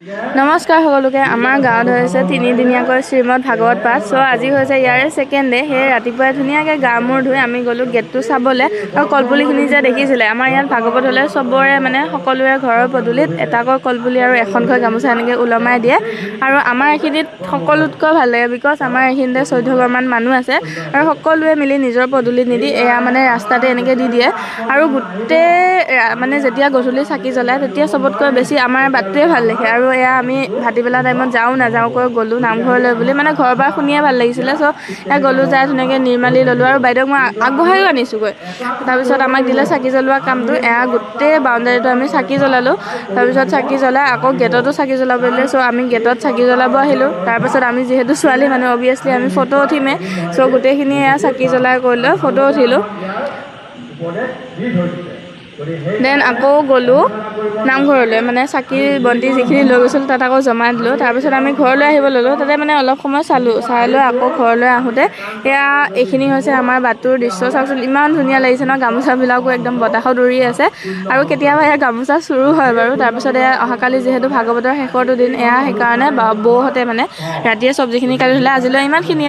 নমস্কাৰ সকলোকে। আমাৰ গাঁৱত হৈছে 3 দিনীয়াকৈ শ্ৰীমদ ভাগৱত পাঠ। আজি হৈছে ইয়াৰে ছেকেণ্ড ডে। সেই ৰাতিপুৱাই ধুনীয়াকৈ গা মূৰ ধুই আমি গ'লোঁ গেটটো চাবলৈ। আৰু কলপুলিখিনি যে দেখিছিলে, আমাৰ ইয়াত ভাগৱত হ'লে চবৰে সকলোৰে ঘৰৰ পদূলিত এটাকৈ কলপুলি আৰু এখনকৈ গামোচা এনেকৈ ওলমাই দিয়ে। আৰু আমাৰ এইখিনিত সকলোতকৈ ভাল লাগে, বিকজ আমাৰ এইখিনিতে 14 ঘৰমান মানুহ আছে আৰু সকলোৱে মিলি নিজৰ পদূলিত নিদি এয়া ৰাস্তাতে এনেকৈ দি দিয়ে। আৰু গোটেই যেতিয়া গধূলি চাকি জ্বলায় তেতিয়া চবতকৈ বেছি আমাৰ বাটটোৱে ভাল দেখে। আৰু এয়া আমি ভাটিবেলা টাইমত যাওঁ নাযাওঁকৈ গ'লোঁ নামঘৰলৈ বুলি, ঘৰৰ পৰা শুনিয়ে ভাল লাগিছিলে। গ'লোঁ, যাই ধুনীয়াকৈ নিৰ্মালি ল'লোঁ আৰু বাইদেউক মই আগবঢ়াইও আনিছোঁগৈ। তাৰপিছত আমাক দিলে চাকি জ্বলোৱা কামটো। এয়া গোটেই বাউণ্ডাৰীটো আমি চাকি জ্বলালোঁ। তাৰপিছত চাকি জ্বলাই আকৌ গেটতো চাকি জ্বলাব দিলে। আমি গেটত চাকি জ্বলাব আহিলোঁ। তাৰপাছত আমি যিহেতু ছোৱালী মানুহ, অভিয়াছলি আমি ফটো উঠিমেই। গোটেইখিনি এয়া চাকি জ্বলাই কৰি লৈ ফটো উঠিলোঁ। দেন আকৌ গ'লোঁ নামঘৰলৈ, চাকি বন্তি যিখিনি লৈ গৈছিলোঁ তাত আকৌ জমা দিলোঁ। তাৰপিছত আমি ঘৰলৈ আহিব ল'লোঁ। তাতে অলপ সময় চাই লৈ আকৌ ঘৰলৈ আহোঁতে এইখিনি হৈছে আমাৰ বাটটোৰ দৃশ্য। চাওকচোন ইমান ধুনীয়া লাগিছে ন, গামোচাবিলাকো একদম বতাহত উৰি আছে। আৰু কেতিয়াবা গামোচা চুৰো হয় বাৰু। তাৰপিছত অহাকালি যিহেতু ভাগৱতৰ শেষৰটো দিন, সেইকাৰণে বৌহঁতে ৰাতিয়ে চব্জিখিনি কাটি থ'লে। আজিলৈ ইমানখিনি।